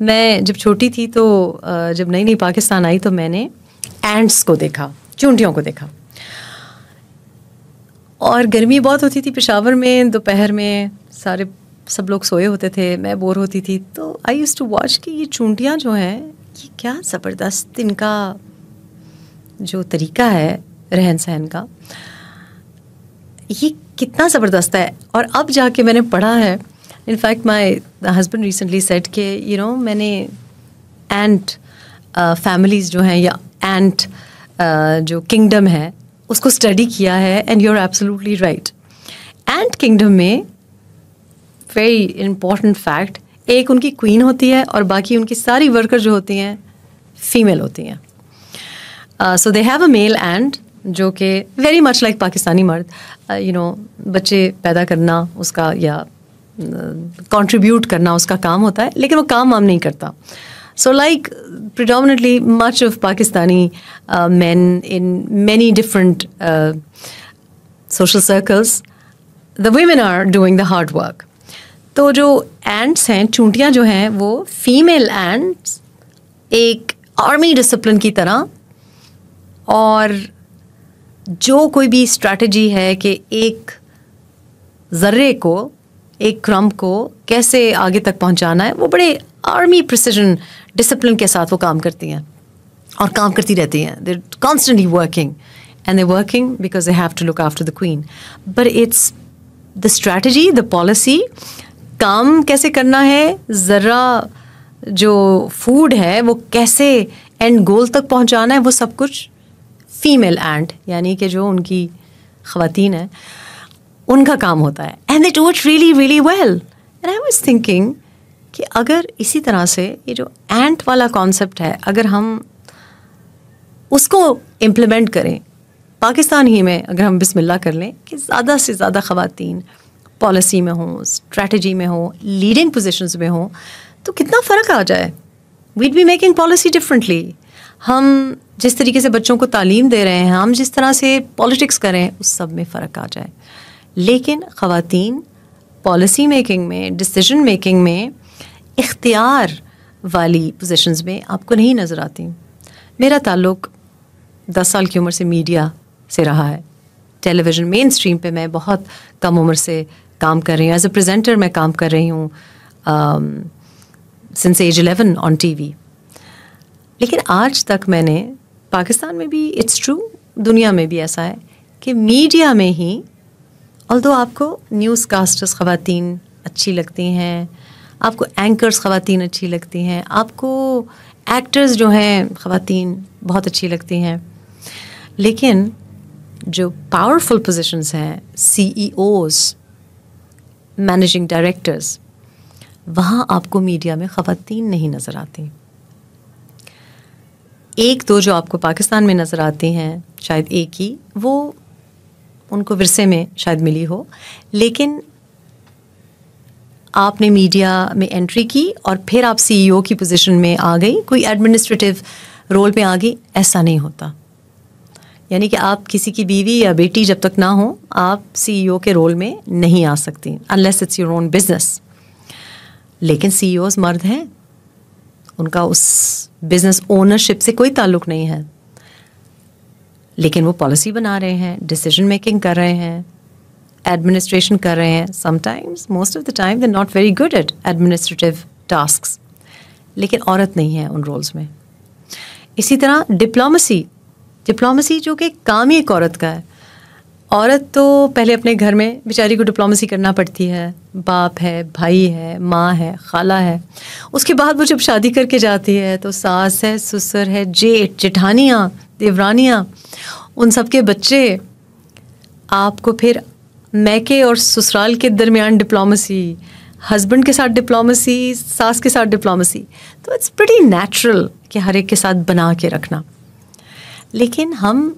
میں جب چھوٹی تھی تو جب نئی نئی پاکستان آئی تو میں نے اینٹس کو دیکھا, چونٹیوں کو دیکھا, اور گرمی بہت ہوتی تھی پشاور میں, دوپہر میں سب لوگ سوئے ہوتے تھے, میں بور ہوتی تھی, تو آئی یوزڈ ٹو واچ کہ یہ چونٹیاں جو ہیں یہ کیا زبردست ان کا جو طریقہ ہے رہن سہن کا, یہ کتنا زبردست ہے. اور اب جا کے میں نے پڑھا ہے, in fact my husband recently said کہ میں نے اینٹ فیملیز جو ہیں یا اینٹ جو کنگڈم ہے اس کو اسٹڈی کیا ہے, and you are absolutely right. Ant kingdom میں ویری امپورٹنٹ فیکٹ, ایک ان کی کوئین ہوتی ہے اور باقی ان کی ساری ورکر جو ہوتی ہیں فیمیل ہوتی ہیں. سو دے ہیو اے میل اینٹ جو کہ ویری مچ لائک پاکستانی مرد بچے پیدا کرنا اس کا یا کنٹریبیوٹ کرنا اس کا کام ہوتا ہے, لیکن وہ کام وام نہیں کرتا. So like predominantly much of Pakistani men in many different social circles, the women are doing the hard work. تو جو اینٹس ہیں, چونٹیاں جو ہیں, وہ فیمیل اینٹس ایک آرمی ڈسپلن کی طرح, اور جو کوئی بھی اسٹریٹجی ہے کہ ایک ذرے کو, ایک کرمب کو کیسے آگے تک پہنچانا ہے, وہ بڑے آرمی پریسیجن ڈسپلن کے ساتھ وہ کام کرتی ہیں اور کام کرتی رہتی ہیں. They constantly working and they working because they have to look after the queen. But it's the strategy, the policy, کام کیسے کرنا ہے, ذرا جو فوڈ ہے وہ کیسے اینڈ گول تک پہنچانا ہے, وہ سب کچھ فیمیل اینٹ یعنی کہ جو ان کی خواتین ہیں ان کا کام ہوتا ہے. And they do it really really well. And I was thinking کہ اگر اسی طرح سے یہ جو اینٹ والا کانسیپٹ ہے, اگر ہم اس کو امپلیمنٹ کریں پاکستان ہی میں, اگر ہم بسم اللہ کر لیں کہ زیادہ سے زیادہ خواتین پالیسی میں ہوں, اسٹریٹجی میں ہوں, لیڈنگ پوزیشنز میں ہوں, تو کتنا فرق آ جائے. We'd be making policy differently. ہم جس طریقے سے بچوں کو تعلیم دے رہے ہیں, ہم جس طرح سے پالیٹکس کریں, اس سب میں فرق آ جائے. لیکن خواتین پالیسی میکنگ میں, ڈسیزن میکنگ میں, اختیار والی پوزیشنز میں آپ کو نہیں نظر آتی. میرا تعلق 10 سال کی عمر سے میڈیا سے رہا ہے. ٹیلی ویژن مین اسٹریم پہ میں بہت کم عمر سے کام کر رہی ہوں. ایز اے پریزنٹر میں کام کر رہی ہوں since age 11 on TV. لیکن آج تک میں نے پاکستان میں بھی, اٹس ٹرو, دنیا میں بھی ایسا ہے کہ میڈیا میں ہی, although آپ کو نیوز کاسٹرز خواتین اچھی لگتی ہیں, آپ کو اینکرز خواتین اچھی لگتی ہیں, آپ کو ایکٹرز جو ہیں خواتین بہت اچھی لگتی ہیں, لیکن جو پاورفل پوزیشنز ہیں, سی ای اوز, مینیجنگ ڈائریکٹرز, وہاں آپ کو میڈیا میں خواتین نہیں نظر آتی. ایک دو جو آپ کو پاکستان میں نظر آتی ہیں, شاید ایک ہی, وہ ان کو ورثے میں شاید ملی ہو, لیکن آپ نے میڈیا میں انٹری کی اور پھر آپ سی ای او کی پوزیشن میں آ گئی, کوئی ایڈمنسٹریٹو رول پہ آ گئی, ایسا نہیں ہوتا. یعنی کہ آپ کسی کی بیوی یا بیٹی جب تک نہ ہو, آپ سی ای او کے رول میں نہیں آ سکتی unless it's your own business. لیکن سی ای اوز مرد ہیں, ان کا اس بزنس اونرشپ سے کوئی تعلق نہیں ہے, لیکن وہ پالیسی بنا رہے ہیں, ڈسیزن میکنگ کر رہے ہیں, ایڈمنسٹریشن کر رہے ہیں. Some times, most of the time they not very good at administrative tasks, لیکن عورت نہیں ہے ان رولز میں. اسی طرح ڈپلومسی جو کہ کام ہی ایک عورت کا ہے. عورت تو پہلے اپنے گھر میں بیچاری کو ڈپلومسی کرنا پڑتی ہے, باپ ہے, بھائی ہے, ماں ہے, خالہ ہے. اس کے بعد وہ جب شادی کر کے جاتی ہے تو ساس ہے, سسر ہے, جیٹھ, جٹھانیاں, دیورانیاں, ان سب کے بچے. آپ کو پھر میکے اور سسرال کے درمیان ڈپلومسی, ہسبینڈ کے ساتھ ڈپلومسی, ساس کے ساتھ ڈپلومسی, تو اٹس پریٹی نیچرل کہ ہر ایک کے ساتھ بنا کے رکھنا. لیکن ہم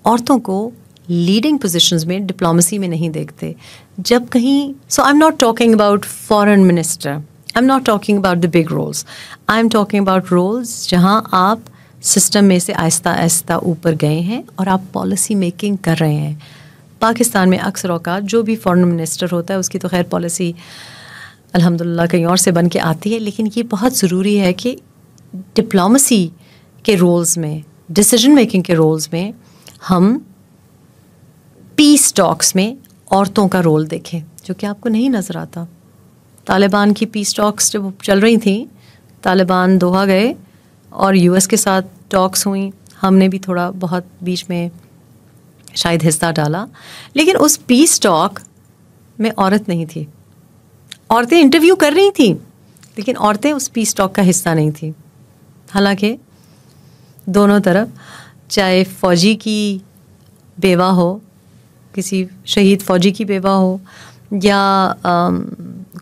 عورتوں کو لیڈنگ پوزیشنز میں ڈپلومسی میں نہیں دیکھتے. جب کہیں, so I am not talking about foreign minister, I am not talking about the big roles, I am talking about roles جہاں آپ سسٹم میں سے آہستہ آہستہ اوپر گئے ہیں اور آپ پالیسی میکنگ کر رہے ہیں. پاکستان میں اکثر اوقات جو بھی فارن منسٹر ہوتا ہے اس کی تو خیر پالیسی الحمدللہ کہیں اور سے بن کے آتی ہے، لیکن یہ بہت ضروری ہے کہ ڈپلومسی کے رولز میں، ڈیسیجن میکنگ کے رولز میں ہم پیس ٹاکس میں عورتوں کا رول دیکھیں، جو کہ آپ کو نہیں نظر آتا. طالبان کی پیس ٹاکس جب چل رہی تھیں، طالبان دوحہ گئے اور یو ایس کے ساتھ ٹاکس ہوئیں، ہم نے بھی تھوڑا بہت بیچ میں شاید حصہ ڈالا، لیکن اس پیس ٹاک میں عورت نہیں تھی. عورتیں انٹرویو کر رہی تھیں لیکن عورتیں اس پیس ٹاک کا حصہ نہیں تھیں. حالانکہ دونوں طرف، چاہے فوجی کی بیوہ ہو، کسی شہید فوجی کی بیوہ ہو، یا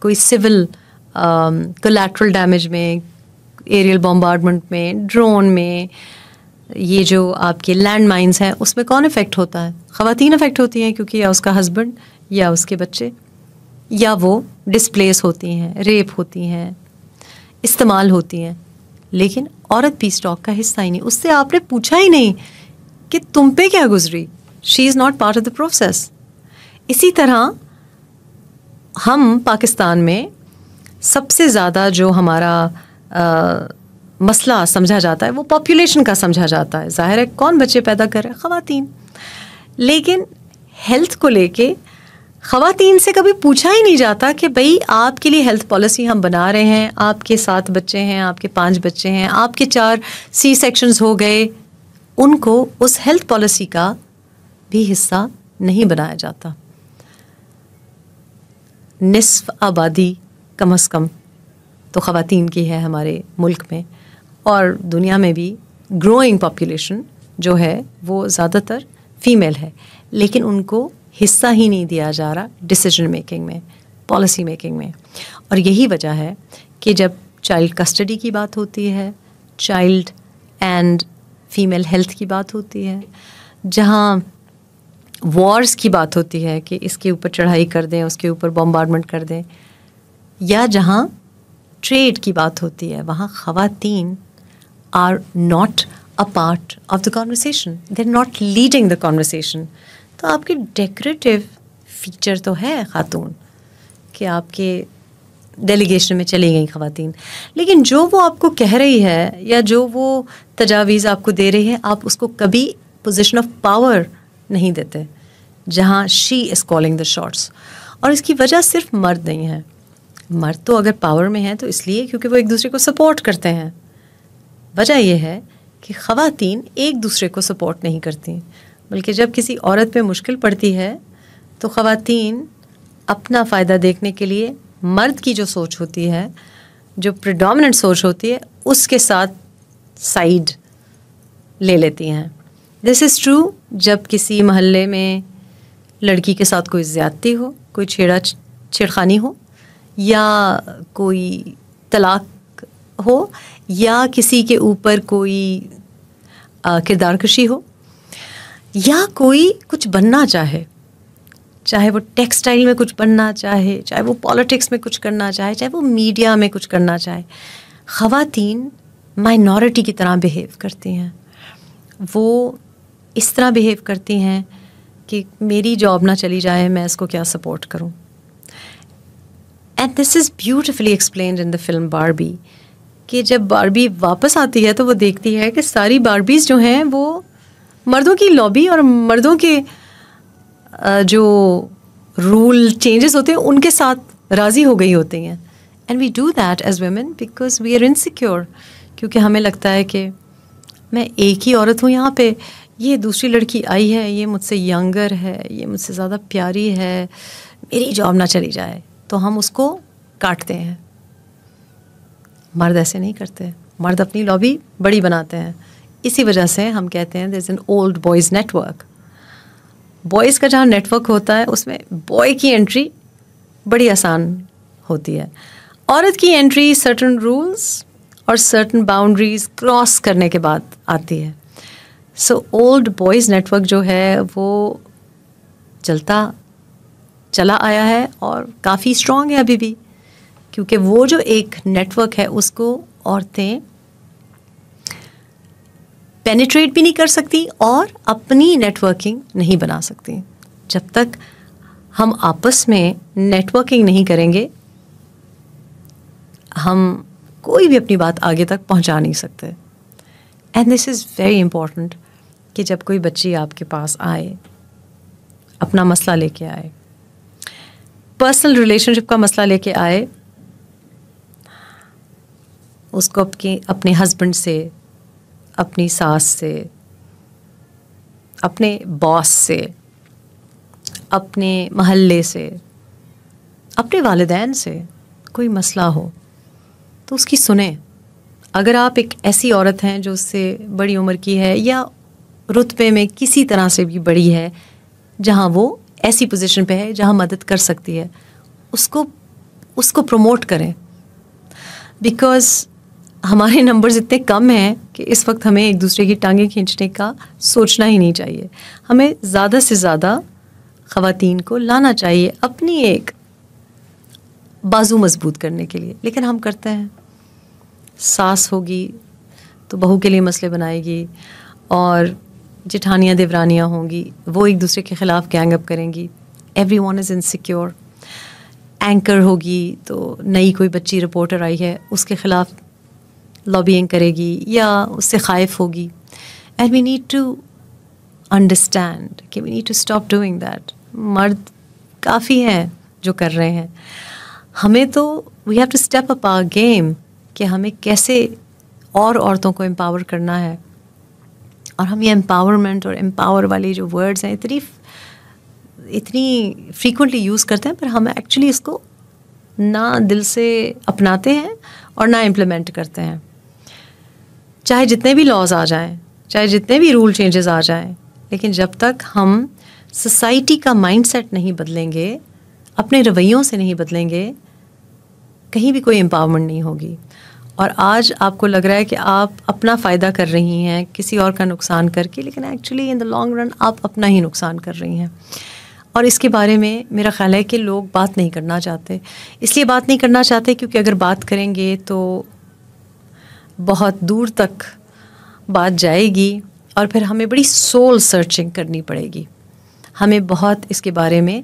کوئی سول کولیٹرل ڈیمیج میں، ایریل بمبارڈمنٹ میں، ڈرون میں، یہ جو آپ کے لینڈ مائنز ہیں، اس میں کون افیکٹ ہوتا ہے؟ خواتین افیکٹ ہوتی ہیں، کیونکہ یا اس کا ہسبینڈ یا اس کے بچے، یا وہ ڈسپلیس ہوتی ہیں، ریپ ہوتی ہیں، استعمال ہوتی ہیں. لیکن عورت پیس ٹاک کا حصہ ہی نہیں. اس سے آپ نے پوچھا ہی نہیں کہ تم پہ کیا گزری. She is not part of the process. اسی طرح ہم پاکستان میں سب سے زیادہ جو ہمارا مسئلہ سمجھا جاتا ہے وہ پاپولیشن کا سمجھا جاتا ہے. ظاہر ہے کون بچے پیدا کر رہے ہیں؟ خواتین. لیکن ہیلتھ کو لے کے خواتین سے کبھی پوچھا ہی نہیں جاتا کہ بھئی آپ کے لیے ہیلتھ پالیسی ہم بنا رہے ہیں، آپ کے 7 بچے ہیں، آپ کے 5 بچے ہیں، آپ کے 4 سی سیکشنز ہو گئے، ان کو اس ہیلتھ پالیسی کا بھی حصہ نہیں بنایا جاتا. نصف آبادی کم از کم تو خواتین کی ہے ہمارے ملک میں، اور دنیا میں بھی گروئنگ پاپولیشن جو ہے وہ زیادہ تر فیمیل ہے، لیکن ان کو حصہ ہی نہیں دیا جا رہا ڈیسیجن میکنگ میں، پالیسی میکنگ میں. اور یہی وجہ ہے کہ جب چائلڈ کسٹڈی کی بات ہوتی ہے، چائلڈ اینڈ فیمیل ہیلتھ کی بات ہوتی ہے، جہاں وارز کی بات ہوتی ہے کہ اس کے اوپر چڑھائی کر دیں، اس کے اوپر بمبارڈمنٹ کر دیں، یا جہاں ٹریڈ کی بات ہوتی ہے، وہاں خواتین are not a part of the conversation, they are not leading the conversation. تو آپ کی ڈیکوریٹو فیچر تو ہے خاتون کہ آپ کے ڈیلیگیشن میں چلی گئیں خواتین، لیکن جو وہ آپ کو کہہ رہی ہے یا جو وہ تجاویز آپ کو دے رہی ہے، آپ اس کو کبھی پوزیشن آف پاور نہیں دیتے جہاں شی از کالنگ دا شاٹس. اور اس کی وجہ صرف مرد نہیں ہے. مرد تو اگر پاور میں ہیں تو اس لیے کیونکہ وہ ایک دوسرے کو سپورٹ کرتے ہیں. وجہ یہ ہے کہ خواتین ایک دوسرے کو سپورٹ نہیں کرتی، بلکہ جب کسی عورت پہ مشکل پڑتی ہے تو خواتین اپنا فائدہ دیکھنے کے لیے مرد کی جو سوچ ہوتی ہے، جو پریڈومیننٹ سوچ ہوتی ہے، اس کے ساتھ سائیڈ لے لیتی ہیں. دس از ٹرو جب کسی محلے میں لڑکی کے ساتھ کوئی زیادتی ہو، کوئی چھیڑخانی ہو، یا کوئی طلاق ہو، یا کسی کے اوپر کوئی کردار کشی ہو، یا کوئی کچھ بننا چاہے، چاہے وہ ٹیکسٹائل میں کچھ بننا چاہے، چاہے وہ پالیٹکس میں کچھ کرنا چاہے، چاہے وہ میڈیا میں کچھ کرنا چاہے، خواتین مائنورٹی کی طرح بیہیو کرتی ہیں. وہ اس طرح بیہیو کرتی ہیں کہ میری جاب نہ چلی جائے، میں اس کو کیا سپورٹ کروں. And this is beautifully explained in the film باربی، کہ جب باربی واپس آتی ہے تو وہ دیکھتی ہے کہ ساری باربیز جو ہیں وہ مردوں کی لابی اور مردوں کے جو رول چینجز ہوتے ہیں ان کے ساتھ راضی ہو گئی ہوتی ہیں. And we do that as women because we are insecure, کیونکہ ہمیں لگتا ہے کہ میں ایک ہی عورت ہوں یہاں پہ، یہ دوسری لڑکی آئی ہے، یہ مجھ سے ینگر ہے، یہ مجھ سے زیادہ پیاری ہے، میری جاب نہ چلی جائے، تو ہم اس کو کاٹتے ہیں. مرد ایسے نہیں کرتے، مرد اپنی لابی بڑی بناتے ہیں. اسی وجہ سے ہم کہتے ہیں there is an old boys network. Boys کا جہاں نیٹ ورک ہوتا ہے اس میں بوائے کی انٹری بڑی آسان ہوتی ہے، عورت کی انٹری سرٹن رولز اور سرٹن باؤنڈریز کراس کرنے کے بعد آتی ہے. سو اولڈ بوائز نیٹ ورک جو ہے وہ چلا آیا ہے اور کافی اسٹرانگ ہے ابھی بھی، کیونکہ وہ جو ایک نیٹ ورک ہے اس کو عورتیں پینیٹریٹ بھی نہیں کر سکتی اور اپنی نیٹ ورکنگ نہیں بنا سکتی. جب تک ہم آپس میں نیٹ ورکنگ نہیں کریں گے ہم کوئی بھی اپنی بات آگے تک پہنچا نہیں سکتے. And this is very important کہ جب کوئی بچی آپ کے پاس آئے, اپنا مسئلہ لے کے آئے, پرسنل ریلیشن شپ کا مسئلہ لے کے آئے, اس کو اپنے ہسبینڈ سے, اپنی ساس سے, اپنے باس سے, اپنے محلے سے, اپنے والدین سے کوئی مسئلہ ہو تو اس کی سنیں. اگر آپ ایک ایسی عورت ہیں جو اس سے بڑی عمر کی ہے یا رتبے میں کسی طرح سے بھی بڑی ہے, جہاں وہ ایسی پوزیشن پہ ہے جہاں مدد کر سکتی ہے, اس کو پروموٹ کریں. بیکاز ہمارے نمبرز اتنے کم ہیں کہ اس وقت ہمیں ایک دوسرے کی ٹانگیں کھینچنے کا سوچنا ہی نہیں چاہیے. ہمیں زیادہ سے زیادہ خواتین کو لانا چاہیے اپنی ایک بازو مضبوط کرنے کے لیے. لیکن ہم کرتے ہیں, ساس ہوگی تو بہو کے لیے مسئلے بنائے گی, اور جٹھانیاں دیورانیاں ہوں گی وہ ایک دوسرے کے خلاف گینگ اپ کریں گی. Every one is insecure. Anchor ہوگی تو نئی کوئی بچی رپورٹر آئی ہے, اس کے خلاف لابینگ کرے گی یا اس سے خائف ہوگی. And we need to understand کہ we need to stop doing that. مرد کافی ہیں جو کر رہے ہیں, ہمیں تو we have to step up our game کہ ہمیں کیسے اور عورتوں کو امپاور کرنا ہے. اور ہم یہ امپاورمنٹ اور امپاور والی جو ورڈز ہیں اتنی فریکوینٹلی یوز کرتے ہیں, پر ہم ایکچولی اس کو نہ دل سے اپناتے ہیں اور نہ امپلیمنٹ کرتے ہیں. چاہے جتنے بھی لاز آ جائیں, چاہے جتنے بھی رول چینجز آ جائیں, لیکن جب تک ہم سوسائٹی کا مائنڈ سیٹ نہیں بدلیں گے, اپنے رویوں سے نہیں بدلیں گے, کہیں بھی کوئی امپاورمنٹ نہیں ہوگی. اور آج آپ کو لگ رہا ہے کہ آپ اپنا فائدہ کر رہی ہیں کسی اور کا نقصان کر کے, لیکن actually in the long run آپ اپنا ہی نقصان کر رہی ہیں. اور اس کے بارے میں میرا خیال ہے کہ لوگ بات نہیں کرنا چاہتے. اس لیے بات نہیں کرنا چاہتے کیونکہ اگر بات کریں گے تو بہت دور تک بات جائے گی, اور پھر ہمیں بڑی سول سرچنگ کرنی پڑے گی. ہمیں بہت اس کے بارے میں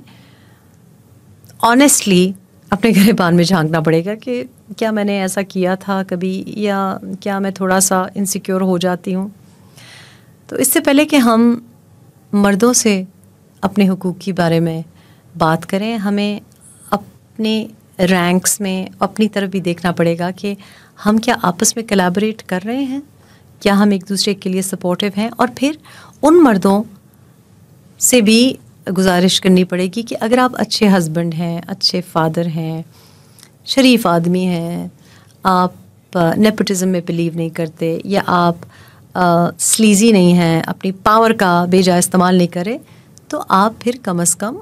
آنیسٹلی اپنے گریبان میں جھانکنا پڑے گا کہ کیا میں نے ایسا کیا تھا کبھی, یا کیا میں تھوڑا سا انسیکیور ہو جاتی ہوں. تو اس سے پہلے کہ ہم مردوں سے اپنے حقوق کے بارے میں بات کریں, ہمیں اپنے رینکس میں اپنی طرف بھی دیکھنا پڑے گا کہ ہم کیا آپس میں کلیبوریٹ کر رہے ہیں, کیا ہم ایک دوسرے کے لیے سپورٹیو ہیں. اور پھر ان مردوں سے بھی گزارش کرنی پڑے گی کہ اگر آپ اچھے ہسبینڈ ہیں, اچھے فادر ہیں, شریف آدمی ہیں, آپ نیپوٹزم میں بلیو نہیں کرتے, یا آپ سلیزی نہیں ہیں, اپنی پاور کا بے جا استعمال نہیں کرے, تو آپ پھر کم از کم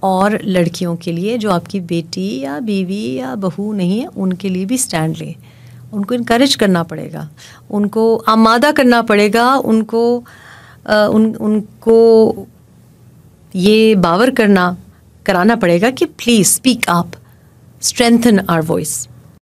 اور لڑکیوں کے لیے جو آپ کی بیٹی یا بیوی یا بہو نہیں ہے ان کے لیے بھی اسٹینڈ لیں. ان کو انکریج کرنا پڑے گا, ان کو آمادہ کرنا پڑے گا, ان کو یہ باور کرانا پڑے گا کہ please speak up, strengthen our voice.